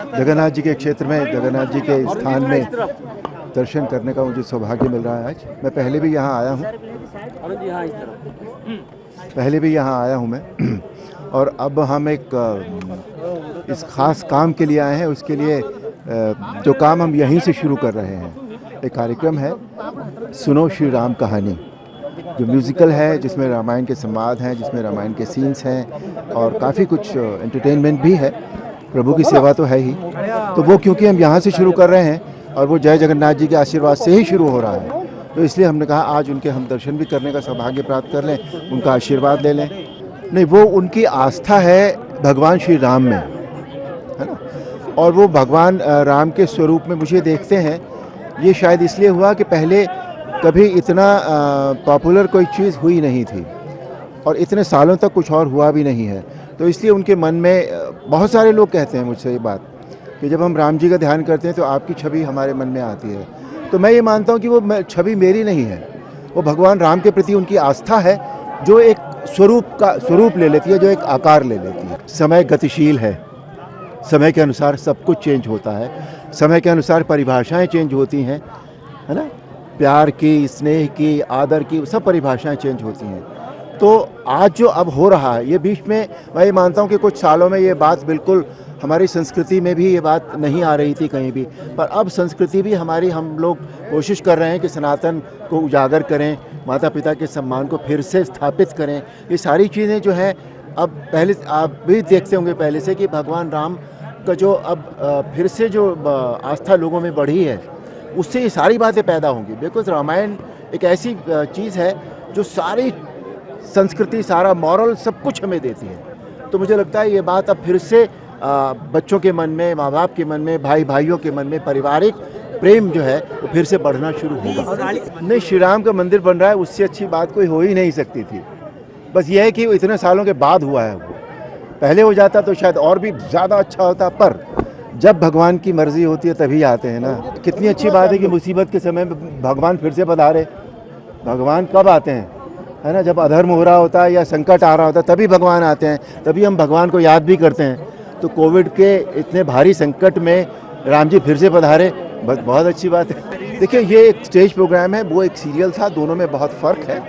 जगन्नाथ जी के क्षेत्र में, जगन्नाथ जी के स्थान में दर्शन करने का मुझे सौभाग्य मिल रहा है आज। मैं पहले भी यहाँ आया हूँ, मैं और अब हम इस खास काम के लिए आए हैं। उसके लिए जो काम हम यहीं से शुरू कर रहे हैं, एक कार्यक्रम है सुनो श्री राम कहानी, जो म्यूज़िकल है, जिसमें रामायण के संवाद हैं, जिसमें रामायण के सीन्स हैं और काफ़ी कुछ एंटरटेनमेंट भी है। प्रभु की सेवा तो है ही, तो वो क्योंकि हम यहाँ से शुरू कर रहे हैं और वो जय जगन्नाथ जी के आशीर्वाद से ही शुरू हो रहा है, तो इसलिए हमने कहा आज उनके हम दर्शन भी करने का सौभाग्य प्राप्त कर लें, उनका आशीर्वाद ले लें। नहीं, वो उनकी आस्था है भगवान श्री राम में, है ना, और वो भगवान राम के स्वरूप में मुझे देखते हैं। ये शायद इसलिए हुआ कि पहले कभी इतना पॉपुलर कोई चीज़ हुई नहीं थी और इतने सालों तक कुछ और हुआ भी नहीं है, तो इसलिए उनके मन में बहुत सारे लोग कहते हैं मुझसे ये बात कि जब हम राम जी का ध्यान करते हैं तो आपकी छवि हमारे मन में आती है। तो मैं ये मानता हूँ कि वो छवि मेरी नहीं है, वो भगवान राम के प्रति उनकी आस्था है, जो एक स्वरूप ले लेती है, जो एक आकार ले लेती है। समय गतिशील है, समय के अनुसार सब कुछ चेंज होता है, समय के अनुसार परिभाषाएं चेंज होती हैं, है ना, प्यार की, स्नेह की, आदर की, सब परिभाषाएं चेंज होती हैं। तो आज जो अब हो रहा है, ये बीच में मैं ये मानता हूँ कि कुछ सालों में ये बात बिल्कुल हमारी संस्कृति में भी ये बात नहीं आ रही थी कहीं भी, पर अब संस्कृति भी हमारी, हम लोग कोशिश कर रहे हैं कि सनातन को उजागर करें, माता पिता के सम्मान को फिर से स्थापित करें। ये सारी चीज़ें जो है, अब पहले आप भी देखते होंगे पहले से कि भगवान राम का जो अब फिर से जो आस्था लोगों में बढ़ी है, उससे ये सारी बातें पैदा होंगी। बिकॉज रामायण एक ऐसी चीज़ है जो सारी संस्कृति, सारा मॉरल, सब कुछ हमें देती है। तो मुझे लगता है ये बात अब फिर से बच्चों के मन में, माँ बाप के मन में, भाई भाइयों के मन में पारिवारिक प्रेम जो है वो फिर से बढ़ना शुरू होगा। नहीं, श्री राम का मंदिर बन रहा है, उससे अच्छी बात कोई हो ही नहीं सकती थी। बस ये है कि इतने सालों के बाद हुआ है, वो पहले हो जाता तो शायद और भी ज़्यादा अच्छा होता, पर जब भगवान की मर्जी होती है तभी आते हैं ना। कितनी अच्छी बात है कि मुसीबत के समय में भगवान फिर से पधारे। भगवान कब आते हैं, है ना, जब अधर्म हो रहा होता है या संकट आ रहा होता है तभी भगवान आते हैं, तभी हम भगवान को याद भी करते हैं। तो कोविड के इतने भारी संकट में राम जी फिर से पधारे, बस बहुत अच्छी बात है। देखिए, ये एक स्टेज प्रोग्राम है, वो एक सीरियल था, दोनों में बहुत फ़र्क है,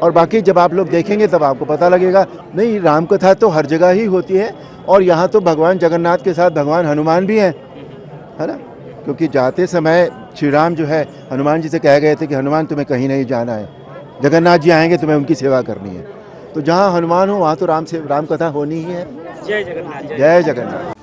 और बाकी जब आप लोग देखेंगे तब आपको पता लगेगा। नहीं, राम कथा तो हर जगह ही होती है, और यहाँ तो भगवान जगन्नाथ के साथ भगवान हनुमान भी हैं, है ना, क्योंकि जाते समय श्री राम जो है हनुमान जी से कह गए थे कि हनुमान तुम्हें कहीं नहीं जाना है, जगन्नाथ जी आएंगे तुम्हें उनकी सेवा करनी है। तो जहाँ हनुमान हो वहाँ तो राम कथा होनी ही है। जय जगन्नाथ। जय जगन्नाथ।